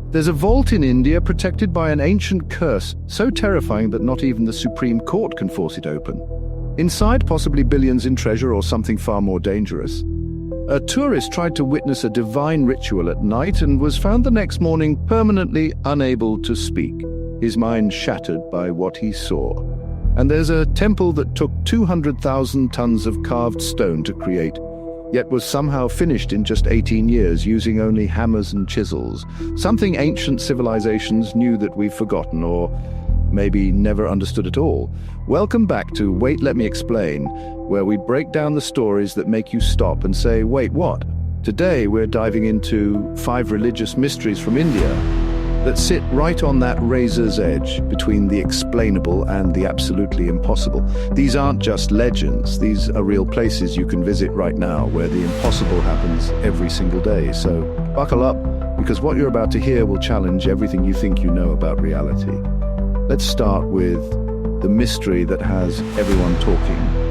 There's a vault in India protected by an ancient curse, so terrifying that not even the Supreme Court can force it open. Inside, possibly billions in treasure or something far more dangerous. A tourist tried to witness a divine ritual at night and was found the next morning permanently unable to speak, his mind shattered by what he saw. And there's a temple that took 200,000 tons of carved stone to create, yet was somehow finished in just 18 years using only hammers and chisels. Something ancient civilizations knew that we've forgotten, or maybe never understood at all. Welcome back to Wait, Let Me Explain, where we break down the stories that make you stop and say, wait, what? Today we're diving into 5 religious mysteries from India that sit right on that razor's edge between the explainable and the absolutely impossible. These aren't just legends, these are real places you can visit right now where the impossible happens every single day. So buckle up, because what you're about to hear will challenge everything you think you know about reality. Let's start with the mystery that has everyone talking.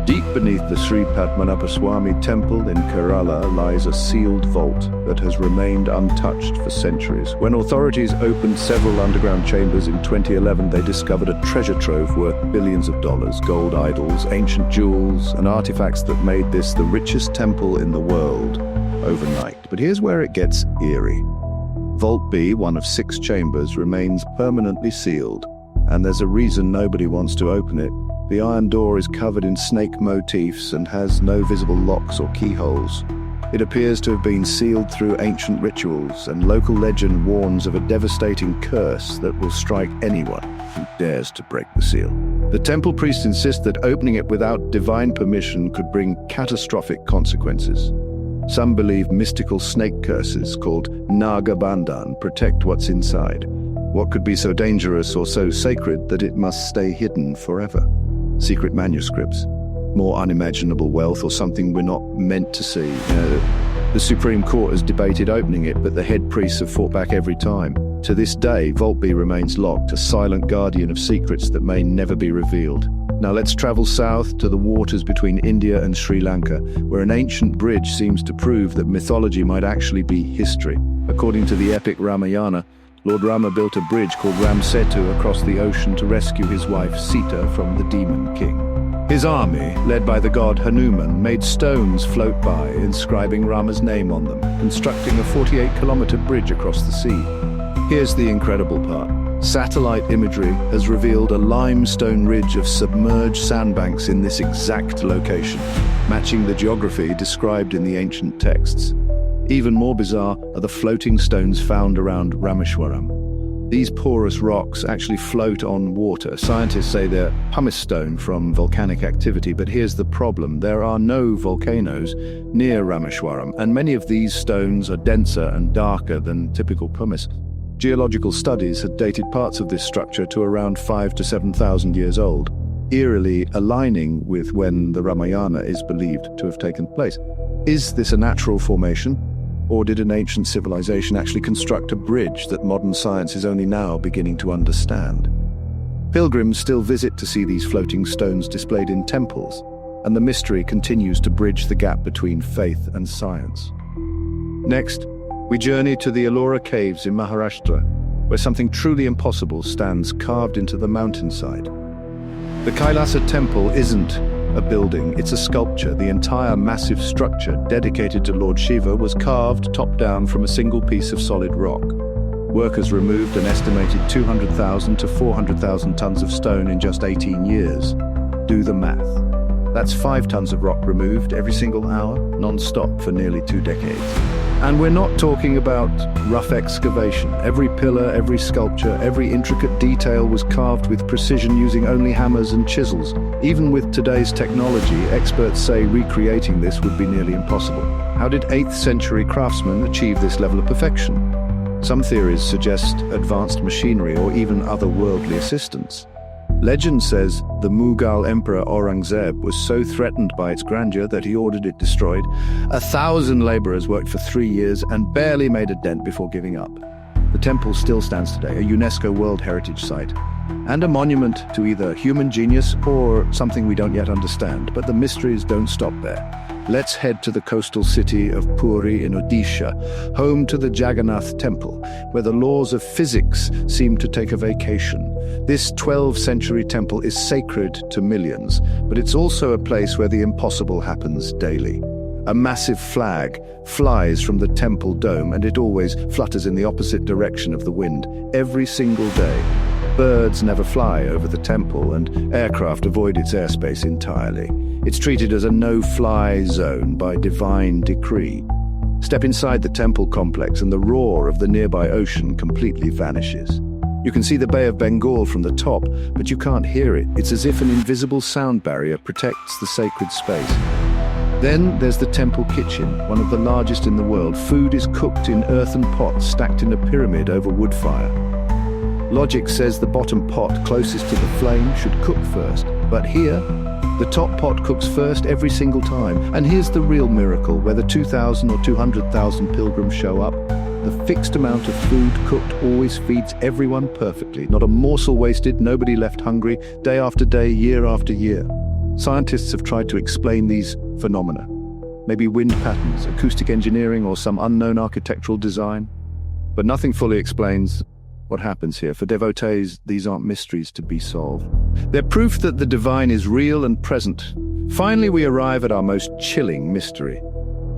Deep beneath the Sri Padmanabhaswamy temple in Kerala lies a sealed vault that has remained untouched for centuries. When authorities opened several underground chambers in 2011, they discovered a treasure trove worth billions of dollars, gold idols, ancient jewels, and artifacts that made this the richest temple in the world overnight. But here's where it gets eerie. Vault B, one of 6 chambers, remains permanently sealed, and there's a reason nobody wants to open it. The iron door is covered in snake motifs and has no visible locks or keyholes. It appears to have been sealed through ancient rituals, and local legend warns of a devastating curse that will strike anyone who dares to break the seal. The temple priests insist that opening it without divine permission could bring catastrophic consequences. Some believe mystical snake curses called Naga Bandhan protect what's inside. What could be so dangerous or so sacred that it must stay hidden forever? Secret manuscripts, more unimaginable wealth, or something we're not meant to see. The Supreme Court has debated opening it, but the head priests have fought back every time. To this day, Vault B remains locked, a silent guardian of secrets that may never be revealed. Now let's travel south to the waters between India and Sri Lanka, where an ancient bridge seems to prove that mythology might actually be history. According to the epic Ramayana, Lord Rama built a bridge called Ram Setu across the ocean to rescue his wife Sita from the demon king. His army, led by the god Hanuman, made stones float by, inscribing Rama's name on them, constructing a 48-kilometer bridge across the sea. Here's the incredible part. Satellite imagery has revealed a limestone ridge of submerged sandbanks in this exact location, matching the geography described in the ancient texts. Even more bizarre are the floating stones found around Rameshwaram. These porous rocks actually float on water. Scientists say they're pumice stone from volcanic activity, but here's the problem. There are no volcanoes near Rameshwaram, and many of these stones are denser and darker than typical pumice. Geological studies had dated parts of this structure to around 5,000 to 7,000 years old, eerily aligning with when the Ramayana is believed to have taken place. Is this a natural formation? Or did an ancient civilization actually construct a bridge that modern science is only now beginning to understand? Pilgrims still visit to see these floating stones displayed in temples, and the mystery continues to bridge the gap between faith and science. Next, we journey to the Ellora caves in Maharashtra, where something truly impossible stands carved into the mountainside. The Kailasa temple isn't a building, it's a sculpture. The entire massive structure dedicated to Lord Shiva was carved top down from a single piece of solid rock. Workers removed an estimated 200,000 to 400,000 tons of stone in just 18 years. Do the math. That's 5 tons of rock removed every single hour, non-stop for nearly 2 decades. And we're not talking about rough excavation. Every pillar, every sculpture, every intricate detail was carved with precision using only hammers and chisels. Even with today's technology, experts say recreating this would be nearly impossible. How did 8th century craftsmen achieve this level of perfection? Some theories suggest advanced machinery or even otherworldly assistance. Legend says the Mughal Emperor Aurangzeb was so threatened by its grandeur that he ordered it destroyed. 1,000 laborers worked for 3 years and barely made a dent before giving up. The temple still stands today, a UNESCO World Heritage Site, and a monument to either human genius or something we don't yet understand. But the mysteries don't stop there. Let's head to the coastal city of Puri in Odisha, home to the Jagannath temple, where the laws of physics seem to take a vacation. This 12th century temple is sacred to millions, but it's also a place where the impossible happens daily. A massive flag flies from the temple dome, and it always flutters in the opposite direction of the wind, every single day. Birds never fly over the temple, and aircraft avoid its airspace entirely. It's treated as a no-fly zone by divine decree. Step inside the temple complex and the roar of the nearby ocean completely vanishes. You can see the Bay of Bengal from the top, but you can't hear it. It's as if an invisible sound barrier protects the sacred space. Then there's the temple kitchen, one of the largest in the world. Food is cooked in earthen pots stacked in a pyramid over wood fire. Logic says the bottom pot closest to the flame should cook first, but here, the top pot cooks first every single time. And here's the real miracle: whether 2,000 or 200,000 pilgrims show up, the fixed amount of food cooked always feeds everyone perfectly. Not a morsel wasted, nobody left hungry, day after day, year after year. Scientists have tried to explain these phenomena. Maybe wind patterns, acoustic engineering, or some unknown architectural design. But nothing fully explains what happens here. For devotees, these aren't mysteries to be solved. They're proof that the divine is real and present. Finally, we arrive at our most chilling mystery.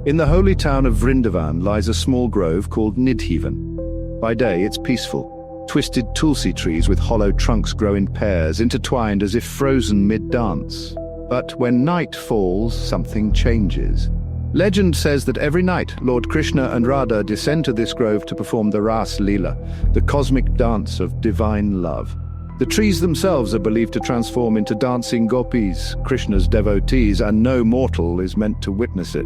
In the holy town of Vrindavan lies a small grove called Nidhivan. By day, it's peaceful. Twisted tulsi trees with hollow trunks grow in pairs, intertwined as if frozen mid-dance. But when night falls, something changes. Legend says that every night, Lord Krishna and Radha descend to this grove to perform the Ras Leela, the cosmic dance of divine love. The trees themselves are believed to transform into dancing gopis, Krishna's devotees, and no mortal is meant to witness it.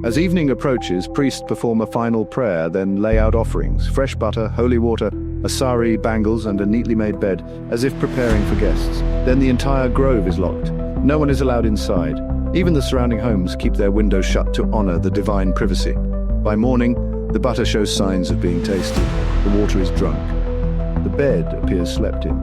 As evening approaches, priests perform a final prayer, then lay out offerings: fresh butter, holy water, a sari, bangles, and a neatly made bed, as if preparing for guests. Then the entire grove is locked. No one is allowed inside. Even the surrounding homes keep their windows shut to honor the divine privacy. By morning, the butter shows signs of being tasted. The water is drunk. The bed appears slept in.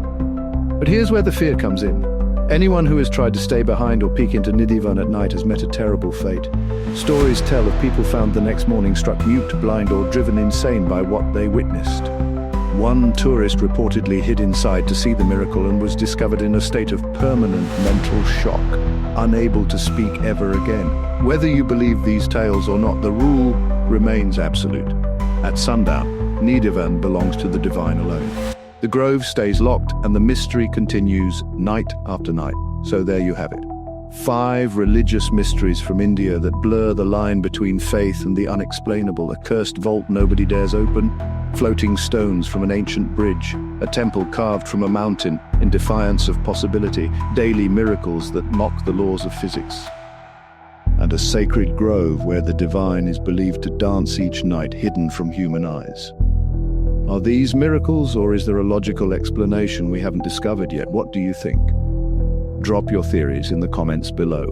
But here's where the fear comes in. Anyone who has tried to stay behind or peek into Nidhivan at night has met a terrible fate. Stories tell of people found the next morning struck mute, blind, or driven insane by what they witnessed. One tourist reportedly hid inside to see the miracle and was discovered in a state of permanent mental shock, unable to speak ever again. Whether you believe these tales or not, the rule remains absolute. At sundown, Nidhivan belongs to the divine alone. The grove stays locked and the mystery continues night after night. So there you have it. 5 religious mysteries from India that blur the line between faith and the unexplainable. A cursed vault nobody dares open, floating stones from an ancient bridge, a temple carved from a mountain in defiance of possibility, daily miracles that mock the laws of physics, and a sacred grove where the divine is believed to dance each night, hidden from human eyes. Are these miracles, or is there a logical explanation we haven't discovered yet? What do you think? Drop your theories in the comments below.